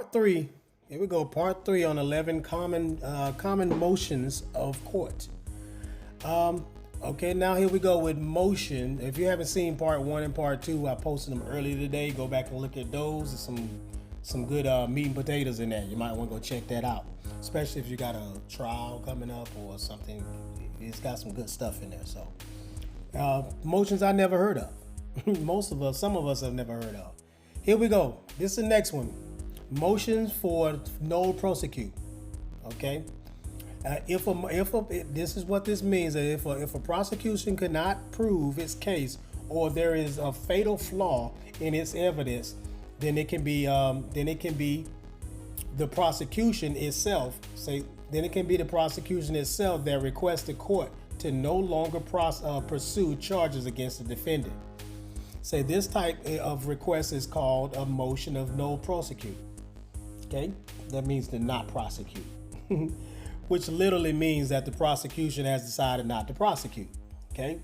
part three. Here we go. Part three on 11 common motions of court. Okay, now here we go with motion. If you haven't seen part one and part two, I posted them earlier today. Go back and look at those. There's some good meat and potatoes in there. You might want to go check that out, especially if you got a trial coming up or something. It's got some good stuff in there. So motions I never heard of. Some of us have never heard of. Here we go. This is the next one. Motions for nolle prosequi. Okay. This is what this means. If a prosecution cannot prove its case, or there is a fatal flaw in its evidence, then it can be the prosecution itself. Then it can be the prosecution itself that requests the court to no longer pursue charges against the defendant. This type of request is called a motion of nolle prosequi. Okay, that means to not prosecute, which literally means that the prosecution has decided not to prosecute. Okay,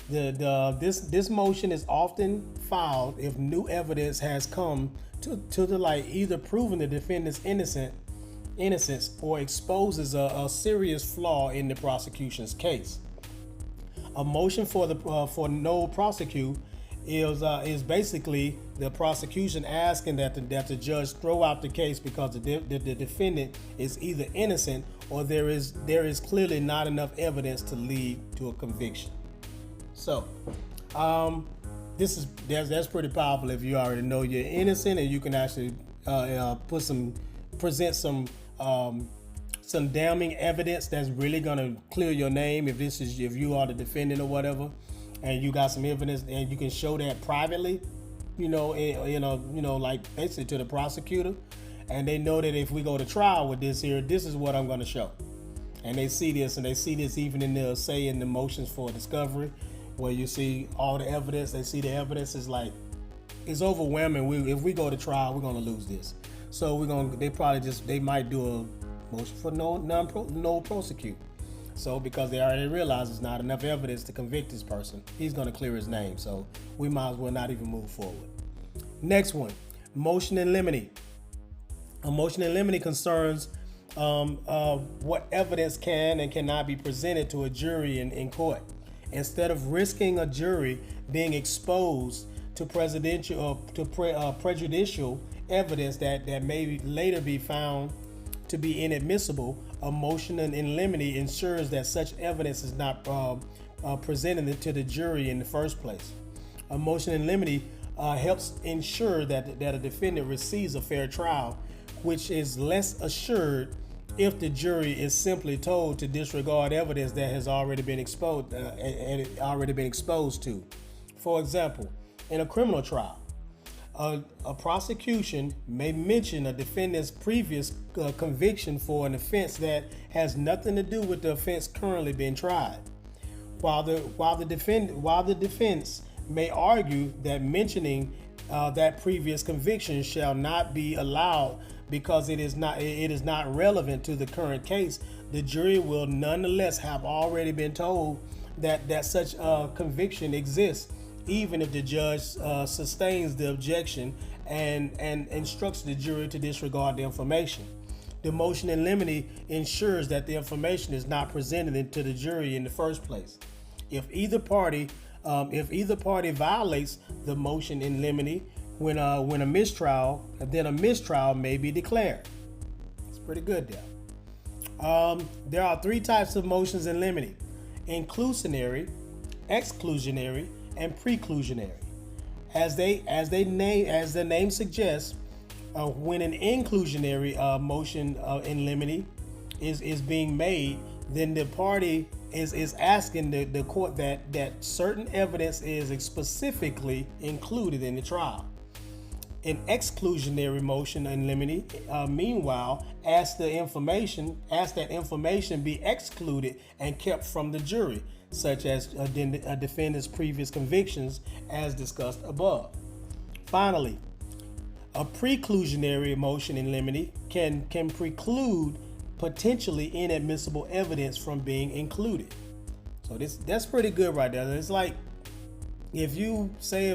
this motion is often filed if new evidence has come to the light, either proving the defendant's innocence or exposes a serious flaw in the prosecution's case. A motion for nolle prosequi is basically the prosecution asking that the judge throw out the case because the defendant is either innocent or there is clearly not enough evidence to lead to a conviction. So that's pretty powerful if you already know you're innocent and you can actually present some damning evidence that's really gonna clear your name if you are the defendant or whatever, and you got some evidence and you can show that privately, like basically to the prosecutor, and they know that if we go to trial with this here, this is what I'm going to show, and they see this even in the motions for discovery, where you see all the evidence. They see the evidence is like it's overwhelming. If we go to trial, we're going to lose this. So they might do a motion for nolle prosequi. So because they already realize there's not enough evidence to convict this person, he's going to clear his name. So we might as well not even move forward. Next one, motion in limine. A motion in limine concerns what evidence can and cannot be presented to a jury in court. Instead of risking a jury being exposed to prejudicial evidence that may later be found to be inadmissible, a motion in limine ensures that such evidence is not presented to the jury in the first place. A motion in limine helps ensure that a defendant receives a fair trial, which is less assured if the jury is simply told to disregard evidence that has already been exposed to. For example, in a criminal trial, a prosecution may mention a defendant's previous conviction for an offense that has nothing to do with the offense currently being tried, while the defense may argue that mentioning that previous conviction shall not be allowed because it is not relevant to the current case. The jury will nonetheless have already been told that such conviction exists, even if the judge sustains the objection and instructs the jury to disregard the information. The motion in limine ensures that the information is not presented to the jury in the first place. If either party violates the motion in limine when a mistrial, then a mistrial may be declared. It's pretty good there. There are three types of motions in limine: inclusionary, exclusionary, and preclusionary. As the name suggests, when an inclusionary motion in limine is being made, then the party is asking the court that certain evidence is specifically included in the trial. An exclusionary motion in limine, meanwhile, asks that information be excluded and kept from the jury, such as a defendant's previous convictions, as discussed above. Finally, a preclusionary motion in limine can preclude potentially inadmissible evidence from being included. So that's pretty good right there. It's like if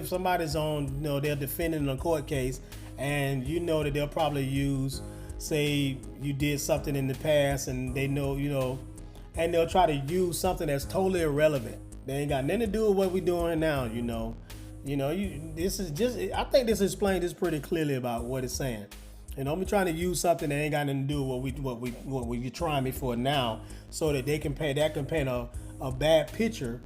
somebody's on, they're defending a court case and you know that they'll probably use, say you did something in the past, and they know, and they'll try to use something that's totally irrelevant. They ain't got nothing to do with what we're doing now. This is just. I think this explains this pretty clearly about what it's saying. I'm trying to use something that ain't got nothing to do with what you're trying me for now, so that they can paint a bad picture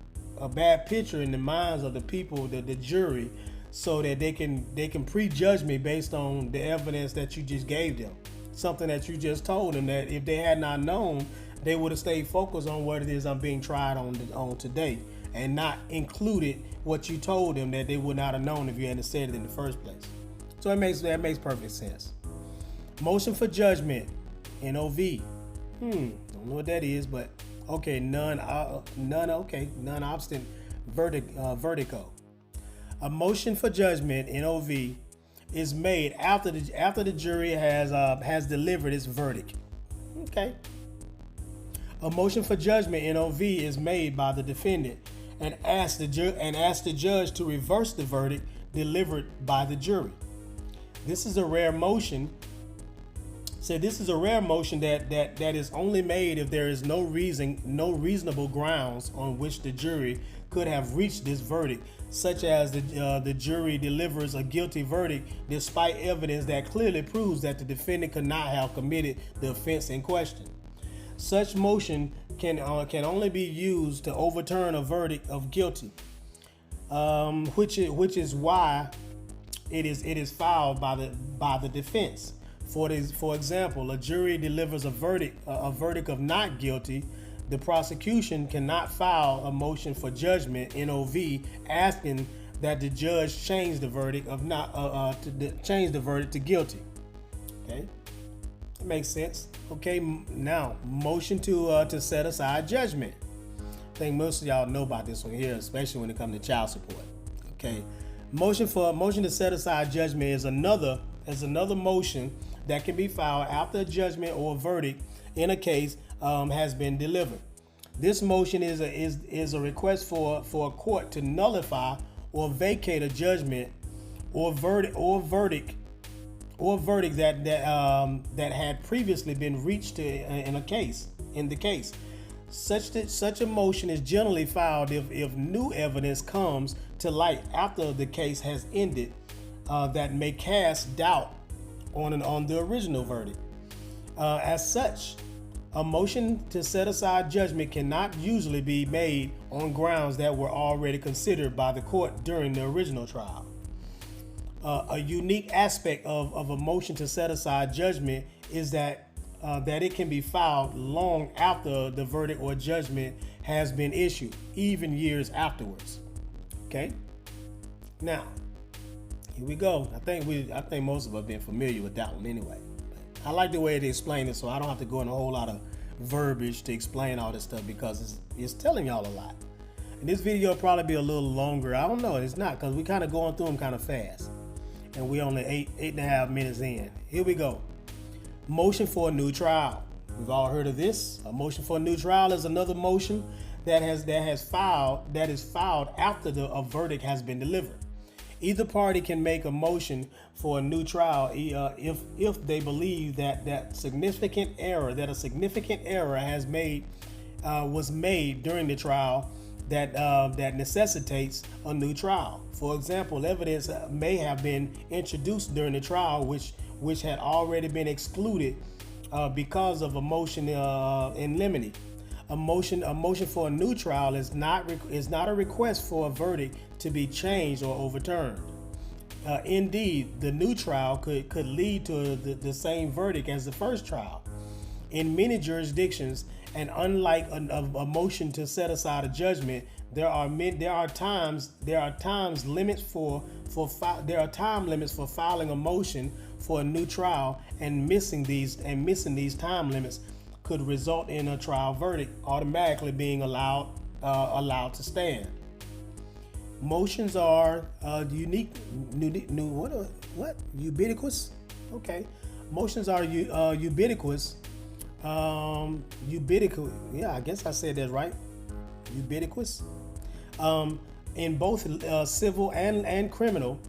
in the minds of the people, the jury, so that they can prejudge me based on the evidence that you just gave them. Something that you just told them that if they had not known, they would have stayed focused on what it is I'm being tried on today, and not included what you told them that they would not have known if you hadn't said it in the first place. So that makes perfect sense. Motion for judgment, NOV. Don't know what that is, but okay, non-obstant vertigo. A motion for judgment, NOV, is made after the jury has delivered its verdict. Okay. A motion for judgment, NOV, is made by the defendant and asks the judge to reverse the verdict delivered by the jury. This is a rare motion. This is a rare motion that is only made if there is no reasonable grounds on which the jury could have reached this verdict, such as the jury delivers a guilty verdict despite evidence that clearly proves that the defendant could not have committed the offense in question. Such motion can only be used to overturn a verdict of guilty, which is why it is filed by the defense. For example, a jury delivers a verdict of not guilty. The prosecution cannot file a motion for judgment, NOV, asking that the judge change the verdict change the verdict to guilty. Okay, that makes sense. Okay, now motion to set aside judgment. I think most of y'all know about this one here, especially when it comes to child support. Okay, motion to set aside judgment is another motion that can be filed after a judgment or a verdict in a case has been delivered. This motion is a request for a court to nullify or vacate a judgment or verdict that had previously been reached in the case. Such a motion is generally filed if new evidence comes to light after the case has ended that may cast doubt on the original verdict. As such, a motion to set aside judgment cannot usually be made on grounds that were already considered by the court during the original trial. A unique aspect of a motion to set aside judgment is that it can be filed long after the verdict or judgment has been issued, even years afterwards. Okay? Now, here we go. I think most of us have been familiar with that one anyway. I like the way they explain it, so I don't have to go in a whole lot of verbiage to explain all this stuff, because it's telling y'all a lot. And this video will probably be a little longer. I don't know. It's not, because we kind of going through them kind of fast. And we only eight and a half minutes in. Here we go. Motion for a new trial. We've all heard of this. A motion for a new trial is another motion that is filed after a verdict has been delivered. Either party can make a motion for a new trial if they believe that a significant error was made during the trial that necessitates a new trial. For example, evidence may have been introduced during the trial which had already been excluded because of a motion in limine. A motion for a new trial is not a request for a verdict to be changed or overturned. Indeed, the new trial could lead to the same verdict as the first trial. In many jurisdictions, and unlike a motion to set aside a judgment, there are time limits for filing a motion for a new trial, and missing these time limits could result in a trial verdict automatically being allowed to stand. Motions are ubiquitous. Okay, motions are ubiquitous. Ubiquitous. Yeah, I guess I said that right. Ubiquitous. In both civil and criminal,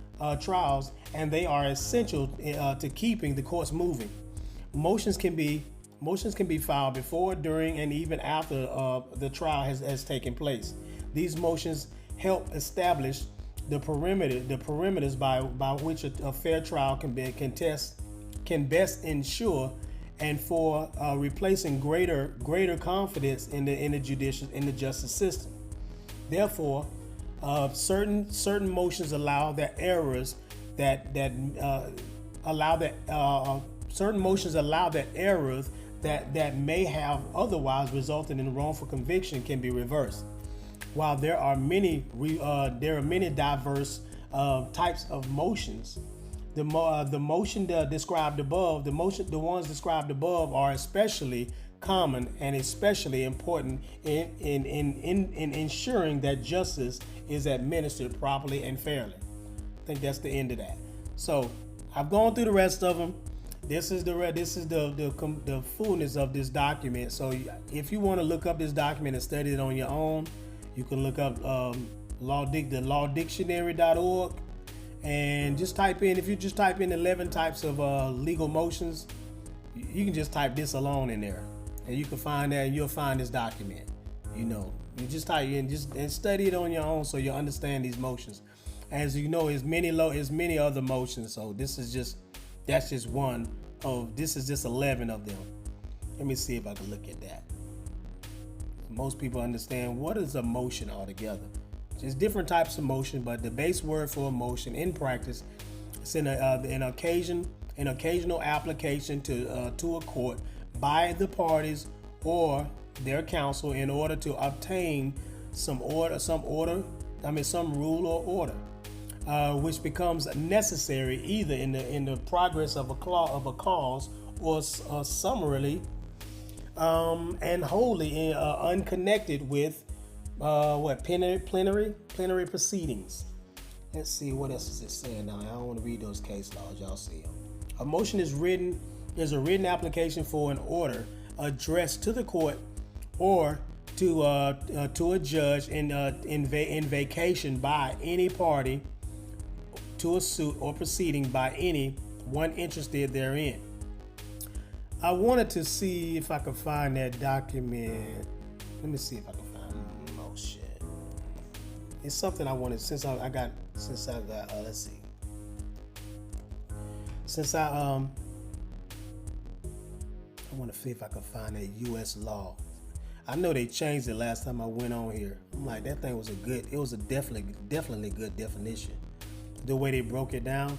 trials, and they are essential to keeping the courts moving. Motions can be filed before, during, and even after the trial has taken place. These motions help establish the perimeters by which a fair trial can best ensure, and for replacing greater confidence in the justice system. Therefore, certain motions allow that errors that may have otherwise resulted in wrongful conviction can be reversed. While there are many diverse types of motions, the ones described above are especially common and especially important in ensuring that justice is administered properly and fairly. I think that's the end of that. So I've gone through the rest of them. This is the fullness of this document. So if you want to look up this document and study it on your own, you can look up the lawdictionary.org, and just type in, if you just type in 11 types of legal motions, you can just type this alone in there, and you can find that, and you'll find this document. You just type in and study it on your own so you understand these motions. As you know, there's many other motions. So this is just 11 of them. Let me see if I can look at that. Most people understand what is a motion altogether. There's different types of motion, but the base word for a motion in practice is an occasional application to a court by the parties or their counsel in order to obtain some rule or order, which becomes necessary either in the progress of a cause or summarily and wholly unconnected with plenary proceedings. Let's see, what else is it saying now? I don't want to read those case laws. Y'all see them. A motion is a written application for an order addressed to the court or to a judge in vacation by any party to a suit or proceeding by any one interested therein. I wanted to see if I could find that document. Let me see if I can find motion. It's something I wanted let's see. I want to see if I can find that U.S. law. I know they changed it last time I went on here. I'm like, that thing was definitely good definition. The way they broke it down,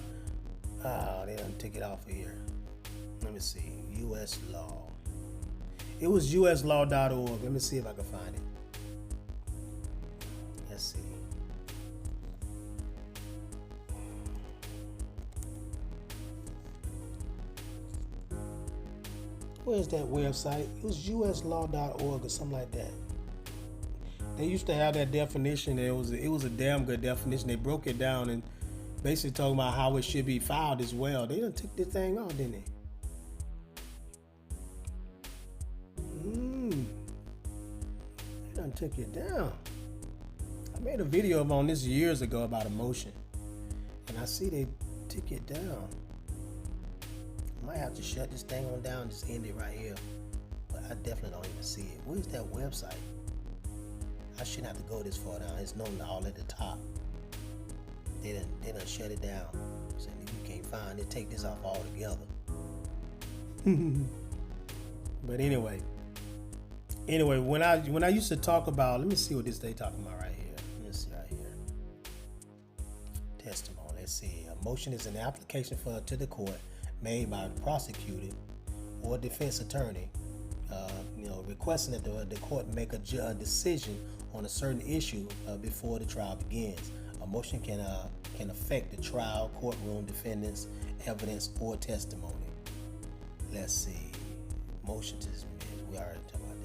they done took it off of here. Let me see, U.S. law. It was uslaw.org. Let me see if I can find it. Let's see. Where's that website? It was uslaw.org or something like that. They used to have that definition. It was a damn good definition. They broke it down and basically talking about how it should be filed as well. They done took this thing off, didn't they? They done took it down. I made a video on this years ago about a motion, and I see they took it down. I might have to shut this thing on down and just end it right here, but I definitely don't even see it. Where's that website? I shouldn't have to go this far down. It's known all at the top. They done shut it down. So if you can't find it, take this off altogether. But anyway, when I used to talk about, let me see what this they talking about right here. Let's see right here. Testimony. Let's see. A motion is an application to the court made by the prosecutor or defense attorney, requesting that the court make a decision on a certain issue before the trial begins. A motion can affect the trial, courtroom, defendant's evidence, or testimony. Let's see. Motion to dismiss. We already talked about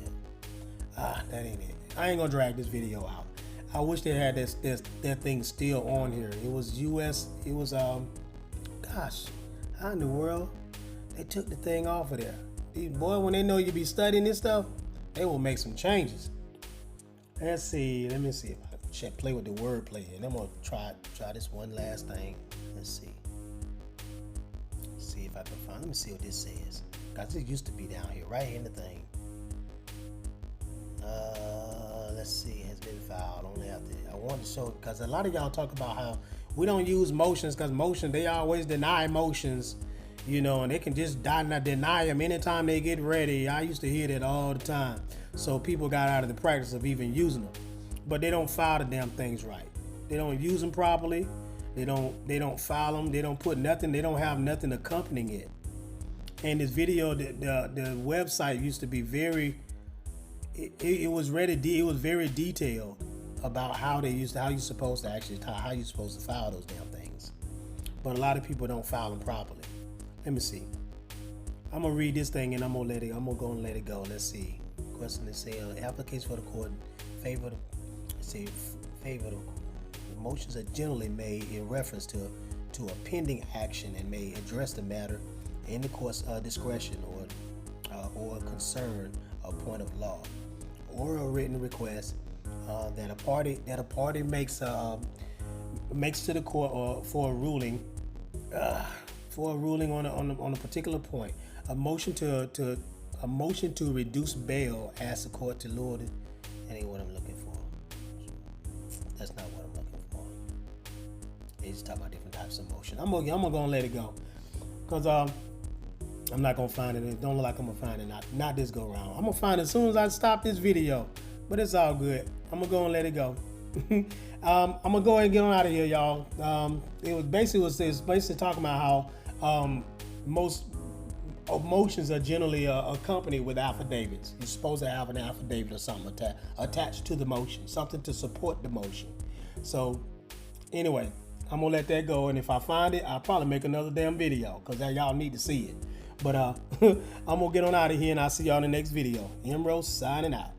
that. That ain't it. I ain't gonna drag this video out. I wish they had that thing still on here. It was U.S. It was gosh, how in the world they took the thing off of there? These boys, when they know you be studying this stuff, they will make some changes. Let's see. Let me see if I can check, play with the wordplay, and I'm gonna try this one last thing. Let's see. See if I can find. Let me see what this says. Cause it used to be down here, right in the thing. Let's see. Has been filed. Only have to. I wanted to show because a lot of y'all talk about how we don't use motions because motion. They always deny motions, you know, and they can just deny them anytime they get ready. I used to hear that all the time. So people got out of the practice of even using them, but they don't file the damn things right. They don't use them properly. They don't file them. They don't put nothing. They don't have nothing accompanying it. And this video, the website used to be very. It was very detailed about how you're supposed to file those damn things. But a lot of people don't file them properly. Let me see. I'm gonna read this thing and I'm gonna go and let it go. Let's see. Question is saying applications for the court favor motions are generally made in reference to a pending action and may address the matter in the court's discretion or concern a point of law, or a written request that a party makes to the court or for a ruling on a particular point. A motion to reduce bail asks the court to lower it. That ain't what I'm looking for. That's not what I'm looking for. They just talk about different types of motion. I'm gonna go and let it go, cause I'm not gonna find it. It don't look like I'm gonna find it. Not this go round. I'm gonna find it as soon as I stop this video. But it's all good. I'm gonna go and let it go. I'm gonna go ahead and get on out of here, y'all. It was basically talking about how most motions are generally accompanied with affidavits. You're supposed to have an affidavit or something attached to the motion, something to support the motion. So anyway, I'm gonna let that go, and if I find it, I'll probably make another damn video because y'all need to see it. But I'm gonna get on out of here, and I'll see y'all in the next video. Emrose signing out.